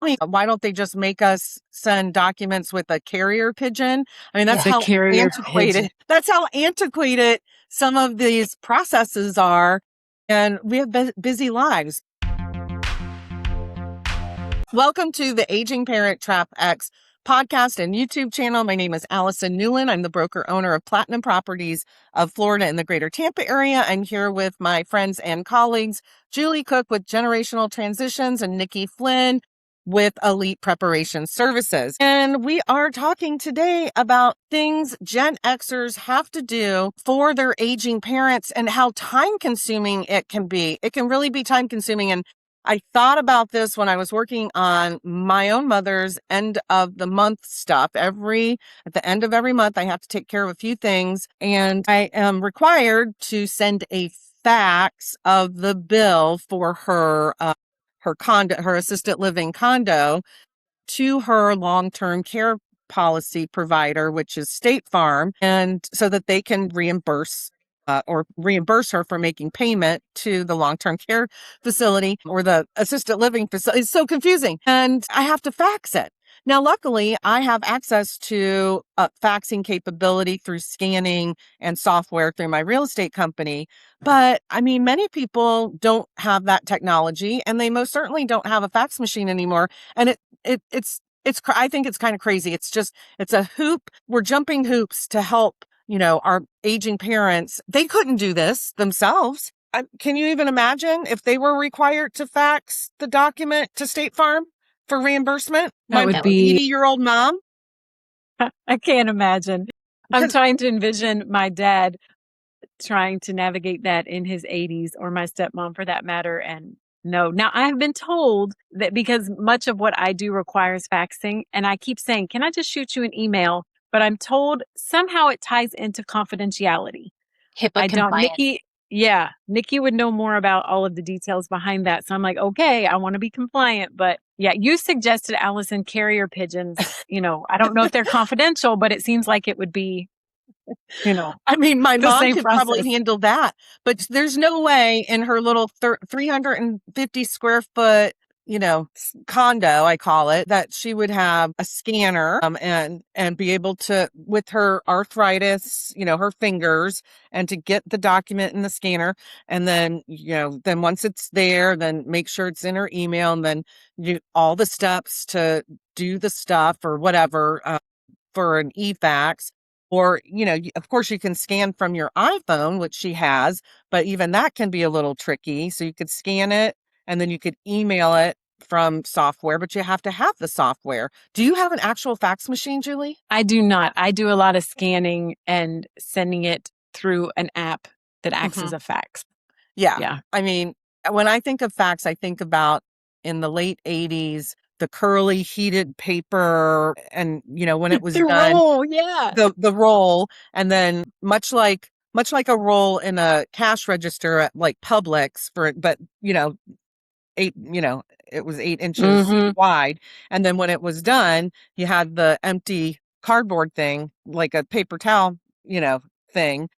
Why don't they just make us send documents with a carrier pigeon? I mean, that's The how carrier antiquated, pigeon. that's how antiquated some of these processes are. And we have busy lives. Welcome to the Aging Parent Trap X podcast and YouTube channel. My name is Allison Newlon. I'm the broker owner of Platinum Properties of Florida in the greater Tampa area. I'm here with my friends and colleagues, Julie Cook with Generational Transitions and Nikki Flynn with Elite Preparation Services. And we are talking today about things Gen Xers have to do for their aging parents and how time consuming it can be. It can really be time consuming. And I thought about this when I was working on my own mother's end of the month stuff. At the end of every month, I have to take care of a few things, and I am required to send a fax of the bill for her condo, her assisted living condo, to her long-term care policy provider, which is State Farm, and so that they can reimburse her for making payment to the long-term care facility or the assisted living facility. It's so confusing. And I have to fax it. Now, luckily, I have access to faxing capability through scanning and software through my real estate company. But I mean, many people don't have that technology, and they most certainly don't have a fax machine anymore. And I think it's kind of crazy. It's a hoop. We're jumping hoops to help, our aging parents. They couldn't do this themselves. Can you even imagine if they were required to fax the document to State Farm for reimbursement? That would be 80-year-old mom. I can't imagine. I'm trying to envision my dad trying to navigate that in his 80s, or my stepmom for that matter. And no, now I have been told that because much of what I do requires faxing, and I keep saying, can I just shoot you an email? But I'm told somehow it ties into confidentiality. HIPAA compliance. Nikki would know more about all of the details behind that. So I'm like, okay, I want to be compliant. But yeah, you suggested, Allison, carrier pigeons. I don't know if they're confidential, but it seems like it would be, I mean, my mom could process. probably handle that, but there's no way in her little 350 square foot, condo, I call it, that she would have a scanner, and be able to, with her arthritis, her fingers, and to get the document in the scanner. And then, then once it's there, then make sure it's in her email, and then all the steps to do the stuff or whatever, for an e-fax. Or, of course, you can scan from your iPhone, which she has, but even that can be a little tricky. So you could scan it and then you could email it from software, but you have to have the software. Do you have an actual fax machine, Julie? I do not. I do a lot of scanning and sending it through an app that acts as a fax. Yeah. I mean, when I think of fax, I think about in the late 80s, the curly heated paper, and when it was the done, roll, yeah, the roll, and then much like a roll in a cash register at like Publix but it was 8 inches wide, and then when it was done, you had the empty cardboard thing, like a paper towel, thing,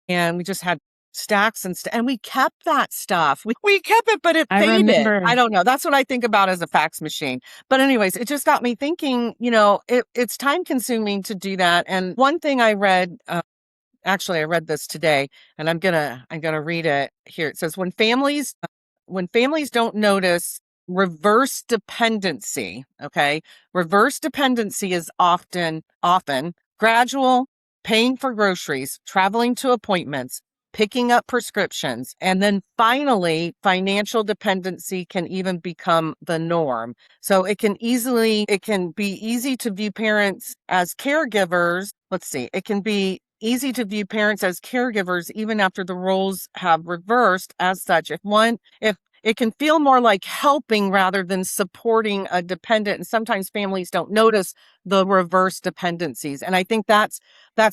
and we just had stacks and we kept that stuff. We kept it, but it faded. Remember. I don't know. That's what I think about as a fax machine. But anyways, it just got me thinking, it's time consuming to do that. And one thing I read, actually I read this today, and I'm gonna read it here. It says, when families don't notice reverse dependency, okay? Reverse dependency is often gradual, paying for groceries, traveling to appointments, picking up prescriptions, and then finally, financial dependency can even become the norm. So it can be easy to view parents as caregivers. It can be easy to view parents as caregivers even after the roles have reversed as such. If it can feel more like helping rather than supporting a dependent. And sometimes families don't notice the reverse dependencies. And I think that's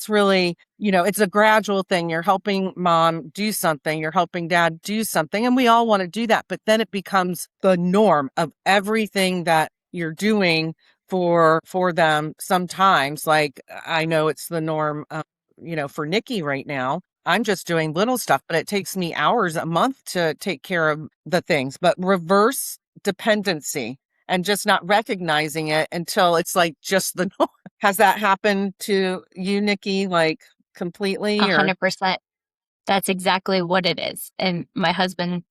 really, it's a gradual thing. You're helping mom do something, you're helping dad do something, and we all want to do that. But then it becomes the norm of everything that you're doing for them. Sometimes, like, I know it's the norm, for Nikki right now. I'm just doing little stuff, but it takes me hours a month to take care of the things. But reverse dependency. and just not recognizing it until it's like just the norm. Has that happened to you, Nikki, like completely or? 100%. That's exactly what it is. And my husband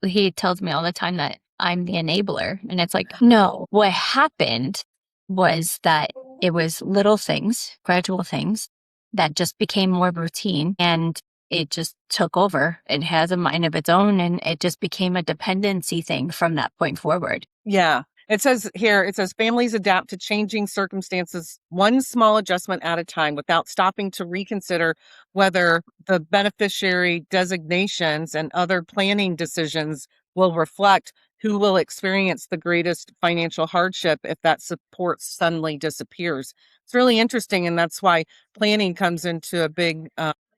he tells me all the time that I'm the enabler. And it's like, no, what happened was that it was little things, gradual things that just became more routine and it just took over. It has a mind of its own and it just became a dependency thing from that point forward. Yeah. It says here, it says families adapt to changing circumstances one small adjustment at a time without stopping to reconsider whether the beneficiary designations and other planning decisions will reflect who will experience the greatest financial hardship if that support suddenly disappears. It's really interesting. And that's why planning comes into a big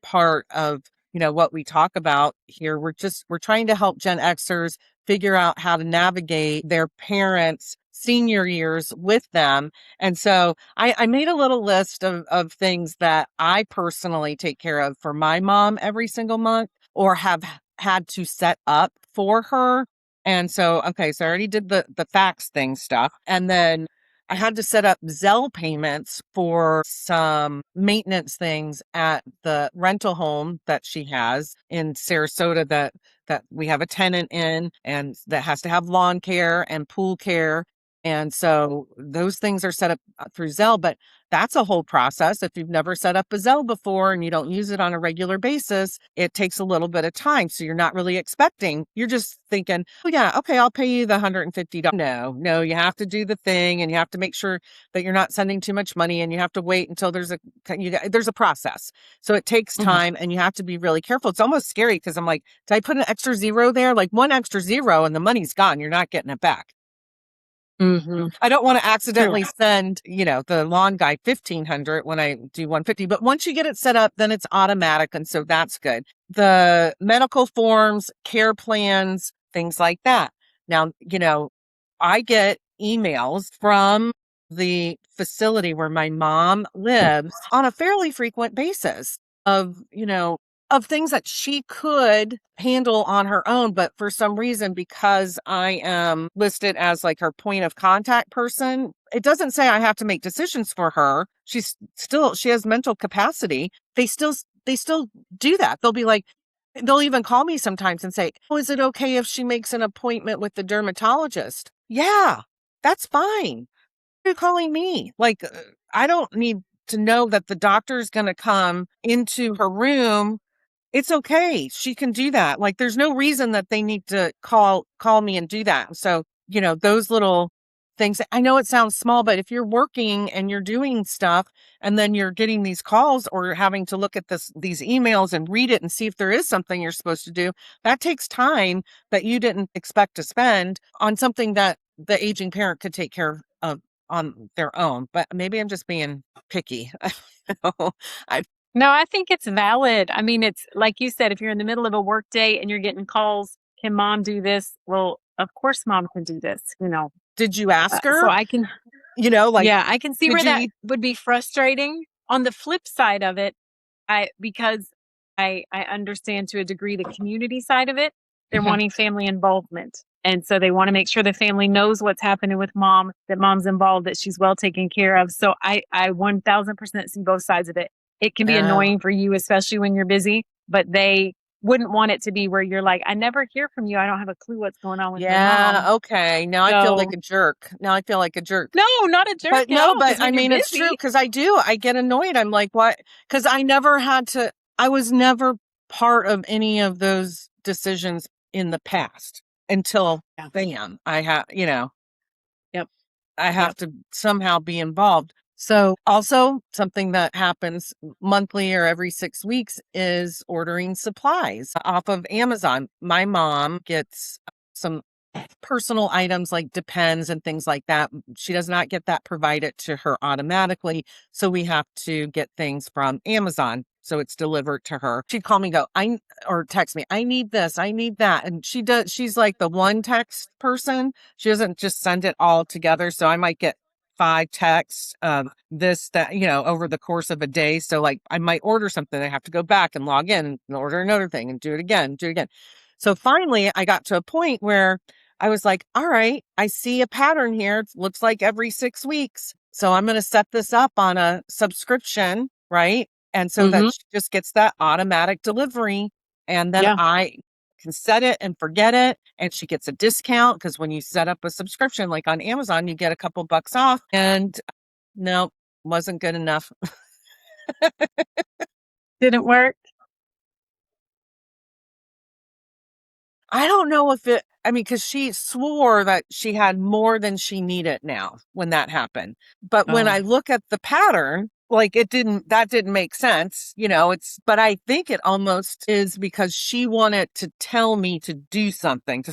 part of, what we talk about here. We're trying to help Gen Xers figure out how to navigate their parents' senior years with them. And so I made a little list of things that I personally take care of for my mom every single month or have had to set up for her. And so, okay, so I already did the fax thing stuff. And then I had to set up Zelle payments for some maintenance things at the rental home that she has in Sarasota that we have a tenant in and that has to have lawn care and pool care. And so those things are set up through Zelle, but that's a whole process. If you've never set up a Zelle before and you don't use it on a regular basis, it takes a little bit of time. So you're not really expecting, you're just thinking, oh yeah, okay, I'll pay you the $150. No, you have to do the thing and you have to make sure that you're not sending too much money and you have to wait until there's a process. So it takes time and you have to be really careful. It's almost scary because I'm like, did I put an extra zero there? Like one extra zero and the money's gone. You're not getting it back. I don't want to accidentally send, the lawn guy 1,500 when I do 150, but once you get it set up, then it's automatic. And so that's good. The medical forms, care plans, things like that. Now, I get emails from the facility where my mom lives on a fairly frequent basis of things that she could handle on her own. But for some reason, because I am listed as like her point of contact person, it doesn't say I have to make decisions for her. She has mental capacity. They still do that. They'll be like, they'll even call me sometimes and say, oh, is it okay if she makes an appointment with the dermatologist? Yeah, that's fine. Why are you calling me? Like, I don't need to know that the doctor is going to come into her room. It's okay. She can do that. Like, there's no reason that they need to call me and do that. So, those little things, I know it sounds small, but if you're working and you're doing stuff and then you're getting these calls or you're having to look at these emails and read it and see if there is something you're supposed to do, that takes time that you didn't expect to spend on something that the aging parent could take care of on their own. But maybe I'm just being picky. No, I think it's valid. I mean, it's like you said, if you're in the middle of a work day and you're getting calls, can mom do this? Well, of course mom can do this, Did you ask her? So I can, like, yeah, I can see where that would be frustrating. On the flip side of it, because I understand to a degree the community side of it, they're wanting family involvement. And so they want to make sure the family knows what's happening with mom, that mom's involved, that she's well taken care of. So I 1000% see both sides of it. It can be annoying for you, especially when you're busy, but they wouldn't want it to be where you're like, I never hear from you. I don't have a clue what's going on with your mom. Okay. Now I feel like a jerk. No, not a jerk. But no, but I mean, it's true because I get annoyed. I'm like, what? Because I was never part of any of those decisions in the past until bam, I have, I have to somehow be involved. So also something that happens monthly or every 6 weeks is ordering supplies off of Amazon. My mom gets some personal items like Depends and things like that. She does not get that provided to her automatically. So we have to get things from Amazon. So it's delivered to her. She'd call me, or text me, I need this, I need that. And she's like the one text person. She doesn't just send it all together. So I might get 5 texts, this, that, over the course of a day. So like I might order something. I have to go back and log in and order another thing and do it again. So finally I got to a point where I was like, all right, I see a pattern here. It looks like every 6 weeks. So I'm going to set this up on a subscription, right? And so that she just gets that automatic delivery. And then I can set it and forget it. And she gets a discount because when you set up a subscription, like on Amazon, you get a couple bucks off. And no, wasn't good enough. Didn't work. I don't know if because she swore that she had more than she needed now when that happened. But when I look at the pattern, like that didn't make sense. But I think it almost is because she wanted to tell me to do something.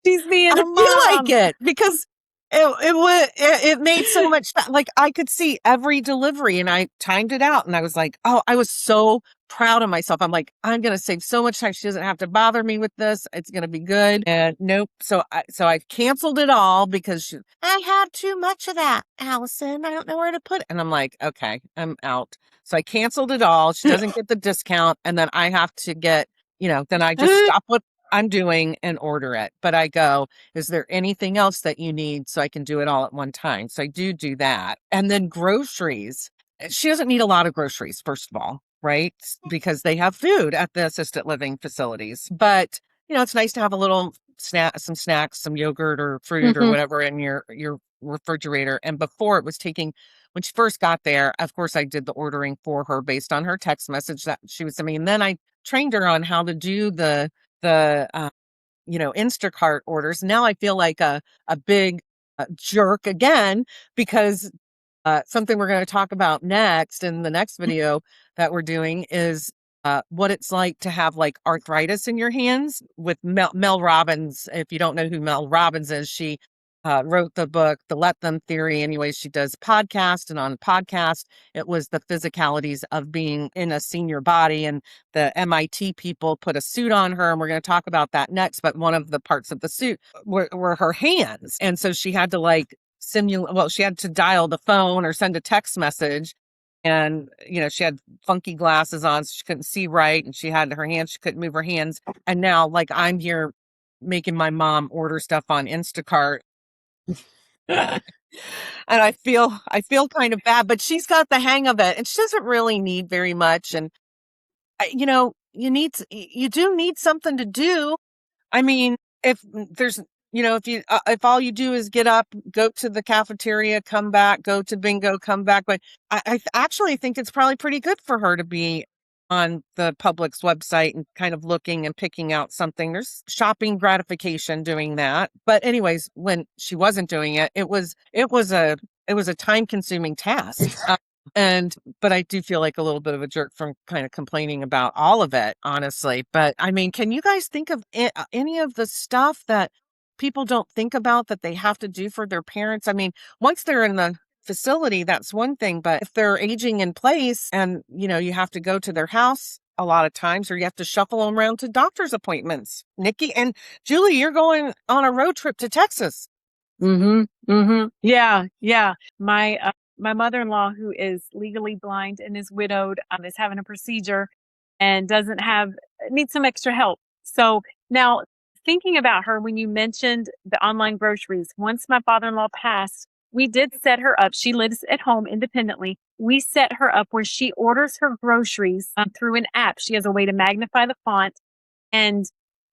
She's being a I mom. feel like it because it made so much like I could see every delivery and I timed it out and I was like, oh, I was so proud of myself. I'm like, I'm going to save so much time. She doesn't have to bother me with this. It's going to be good. And nope. So I canceled it all because I have too much of that, Allison. I don't know where to put it. And I'm like, okay, I'm out. So I canceled it all. She doesn't get the discount. And then I have to get, then I just stop what I'm doing and order it. But I go, is there anything else that you need so I can do it all at one time? So I do that. And then groceries. She doesn't need a lot of groceries, first of all, right? Because they have food at the assisted living facilities. But, it's nice to have a little some snacks, some yogurt or fruit or whatever in your refrigerator. And before when she first got there, of course, I did the ordering for her based on her text message that she was sending. And then I trained her on how to do the Instacart orders. Now I feel like a big jerk again because something we're going to talk about next in the next video that we're doing is what it's like to have like arthritis in your hands with Mel Robbins. If you don't know who Mel Robbins is, she wrote the book, The Let Them Theory. Anyway, she does podcast, and on podcast, it was the physicalities of being in a senior body. And the MIT people put a suit on her, and we're going to talk about that next. But one of the parts of the suit were her hands. And so she had to she had to dial the phone or send a text message. And, she had funky glasses on, so she couldn't see right. And she had her hands, she couldn't move her hands. And now, I'm here making my mom order stuff on Instacart. And I feel kind of bad, but she's got the hang of it and she doesn't really need very much. And you do need something to do. I mean, if there's, if all you do is get up, go to the cafeteria, come back, go to bingo, come back. But I actually think it's probably pretty good for her to be on the Publix website and kind of looking and picking out something. There's shopping gratification doing that. But anyways, when she wasn't doing it, it was a time consuming task. But I do feel like a little bit of a jerk from kind of complaining about all of it, honestly. But I mean, can you guys think of any of the stuff that people don't think about that they have to do for their parents? I mean, once they're in the facility, that's one thing. But if they're aging in place and, you have to go to their house a lot of times, or you have to shuffle them around to doctor's appointments. Nikki and Julie, you're going on a road trip to Texas. Yeah. My mother-in-law, who is legally blind and is widowed, is having a procedure and needs some extra help. So now thinking about her, when you mentioned the online groceries, once my father-in-law passed, we did set her up. She lives at home independently. We set her up where she orders her groceries through an app. She has a way to magnify the font. And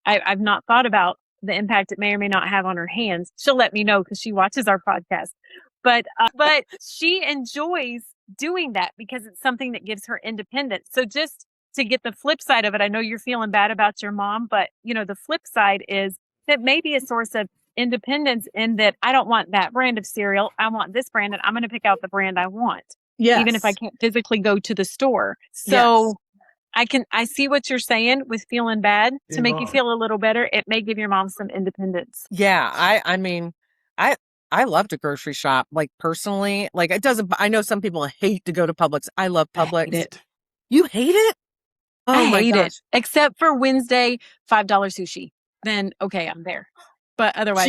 I've not thought about the impact it may or may not have on her hands. She'll let me know because she watches our podcast. But she enjoys doing that because it's something that gives her independence. So just to get the flip side of it, I know you're feeling bad about your mom, but the flip side is that may be a source of independence in that I don't want that brand of cereal. I want this brand and I'm going to pick out the brand I want. Yes. Even if I can't physically go to the store. So yes. I see what you're saying with feeling bad to make you feel a little better. It may give your mom some independence. Yeah. I mean, I love to grocery shop, personally. It doesn't, I know some people hate to go to Publix. I love Publix. I hate it. You hate it? Oh, I my hate gosh. it. Except for Wednesday, $5 sushi. Then, okay, I'm there. But otherwise,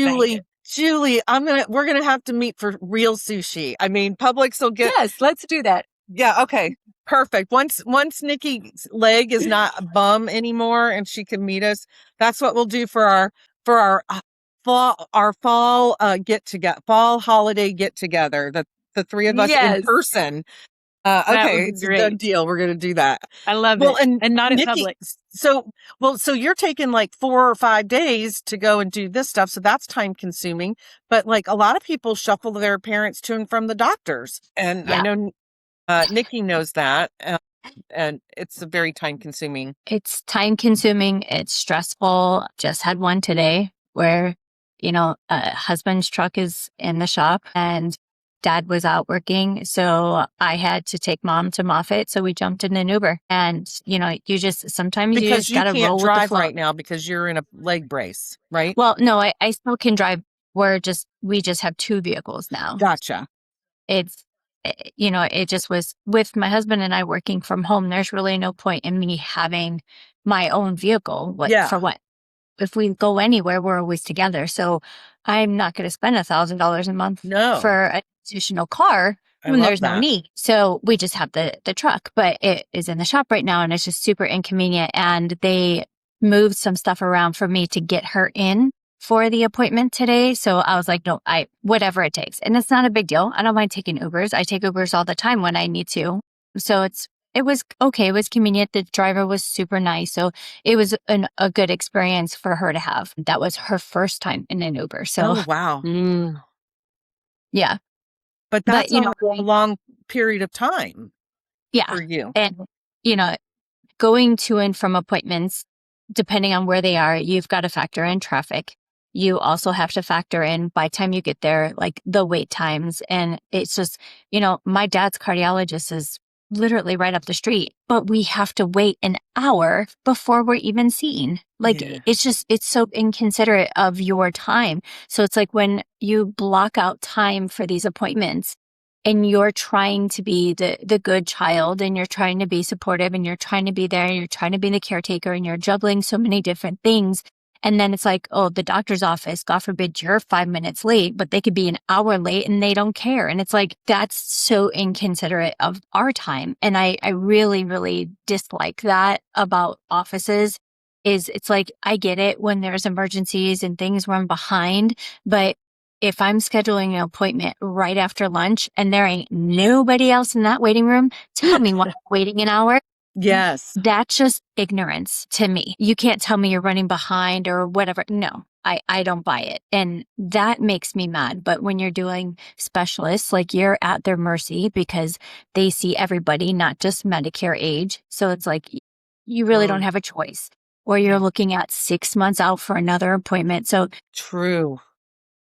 Julie, we're going to have to meet for real sushi. I mean, Publix will get. Yes, let's do that. Yeah. Okay. Perfect. Once Nikki's leg is not a bum anymore and she can meet us, that's what we'll do for our fall fall holiday get together. The three of us in Yes, person. that would Okay, be it's a done great. deal. We're gonna do that. I love Well, it. and And not in Nikki, public. so you're taking like 4 or 5 days to go and do this stuff, so that's time consuming. But like a lot of people shuffle their parents to and from the doctors, and I Yeah. know Nikki knows that, and it's a very time consuming. It's time consuming. It's stressful. Just had one today where, husband's truck is in the shop and dad was out working. So I had to take mom to Moffett. So we jumped in an Uber and, sometimes you Because just you got to can't roll with the drive flow. right now because you're in a leg brace, right? Well, no, I still can drive. We just have two vehicles now. Gotcha. It's, it just was with my husband and I working from home. There's really no point in me having my own vehicle. Yeah. For what? If we go anywhere, we're always together. So I'm not going to spend $1,000 a month No. for an additional car I when love there's no that. need. So we just have the truck, but it is in the shop right now and it's just super inconvenient. And they moved some stuff around for me to get her in for the appointment today. So I was like, no, whatever it takes. And it's not a big deal. I don't mind taking Ubers. I take Ubers all the time when I need to. So it was okay. It was convenient. The driver was super nice. So it was a good experience for her to have. That was her first time in an Uber. So, Oh, wow. yeah. But that's a long period of time Yeah. for you. And, going to and from appointments, depending on where they are, you've got to factor in traffic. You also have to factor in by the time you get there, like the wait times. And it's just, my dad's cardiologist is literally right up the street, but we have to wait an hour before we're even seen. Like, Yeah. it's so inconsiderate of your time. So it's like when you block out time for these appointments, and you're trying to be the good child and you're trying to be supportive and you're trying to be there and you're trying to be the caretaker and you're juggling so many different things. And then it's like, oh, the doctor's office, God forbid you're 5 minutes late, but they could be an hour late and they don't care. And it's like, that's so inconsiderate of our time. And I really, really dislike that about offices. It's like, I get it when there's emergencies and things run behind, but if I'm scheduling an appointment right after lunch and there ain't nobody else in that waiting room, tell me why I'm waiting an hour. Yes. That's just ignorance to me. You can't tell me you're running behind or whatever. No, I don't buy it. And that makes me mad. But when you're doing specialists, like you're at their mercy because they see everybody, not just Medicare age. So it's like you really don't have a choice. Or you're looking at 6 months out for another appointment. So True.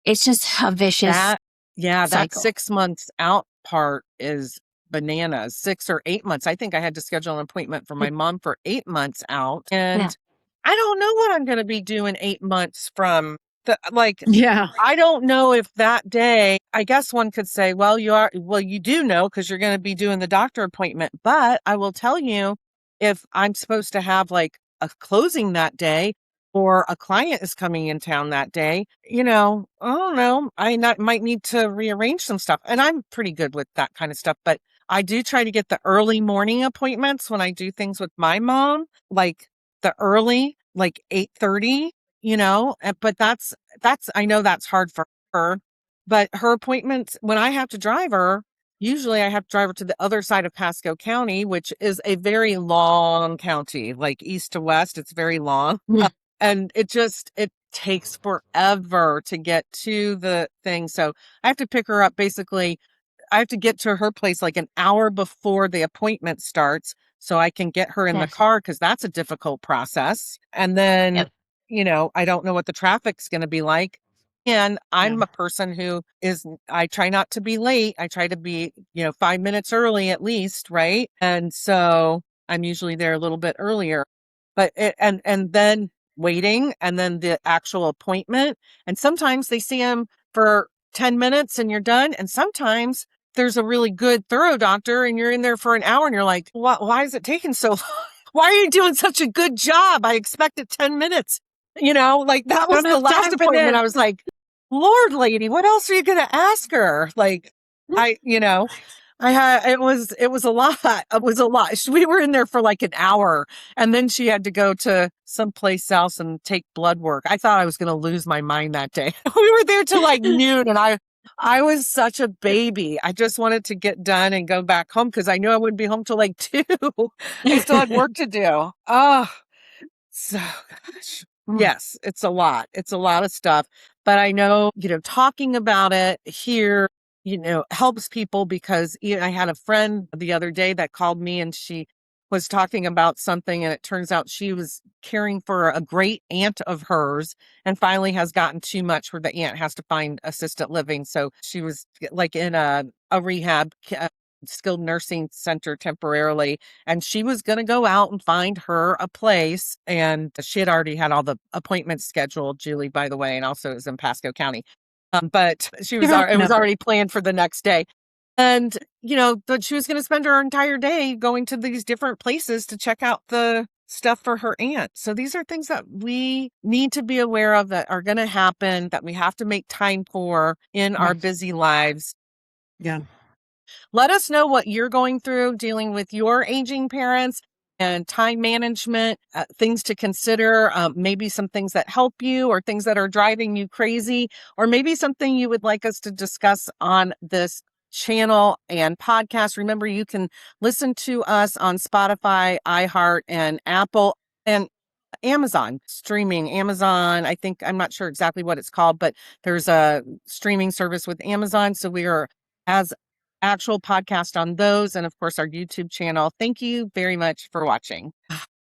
it's just a vicious that cycle. 6 months out part is bananas. 6 or 8 months. I think I had to schedule an appointment for my mom for 8 months out. And I don't know what I'm going to be doing 8 months from I don't know if that day, I guess one could say, well, you do know because you're going to be doing the doctor appointment. But I will tell you, if I'm supposed to have like a closing that day or a client is coming in town that day, I don't know. Might need to rearrange some stuff. And I'm pretty good with that kind of stuff. But I do try to get the early morning appointments when I do things with my mom, like the early, like 8:30. But I know that's hard for her, but her appointments, when I have to drive her, usually I have to drive her to the other side of Pasco County, which is a very long county, like east to west. It's very long. And it takes forever to get to the thing. So I have to pick her up. Basically, I have to get to her place like an hour before the appointment starts so I can get her in the car because that's a difficult process. And then, I don't know what the traffic's going to be like. And I'm a person I try not to be late. I try to be, 5 minutes early at least. Right. And so I'm usually there a little bit earlier, and then waiting and then the actual appointment. And sometimes they see him for 10 minutes and you're done. And sometimes there's a really good thorough doctor and you're in there for an hour and you're like, why is it taking so long? Why are you doing such a good job? I expected 10 minutes. That was the last appointment. I was like, Lord, lady, what else are you going to ask her? it was a lot. It was a lot. We were in there for like an hour, and then she had to go to someplace else and take blood work. I thought I was going to lose my mind that day. We were there till like noon, and I was such a baby. I just wanted to get done and go back home because I knew I wouldn't be home till like 2. I still had work to do. Oh, so gosh. Yes, it's a lot. It's a lot of stuff. But I know, talking about it here, helps people because I had a friend the other day that called me and she was talking about something, and it turns out she was caring for a great aunt of hers and finally has gotten too much where the aunt has to find assisted living. So she was like in a rehab skilled nursing center temporarily, and she was going to go out and find her a place, and she had already had all the appointments scheduled, Julie, by the way, and also it was in Pasco County. But it was already planned for the next day. And, but she was going to spend her entire day going to these different places to check out the stuff for her aunt. So these are things that we need to be aware of that are going to happen, that we have to make time for in our busy lives. Yeah. Let us know what you're going through dealing with your aging parents and time management, things to consider, maybe some things that help you or things that are driving you crazy, or maybe something you would like us to discuss on this channel and podcast. Remember, you can listen to us on Spotify, iHeart, and Apple, and Amazon streaming. Amazon, I'm not sure exactly what it's called, but there's a streaming service with Amazon. So we are as actual podcast on those, and of course our YouTube channel. Thank you very much for watching.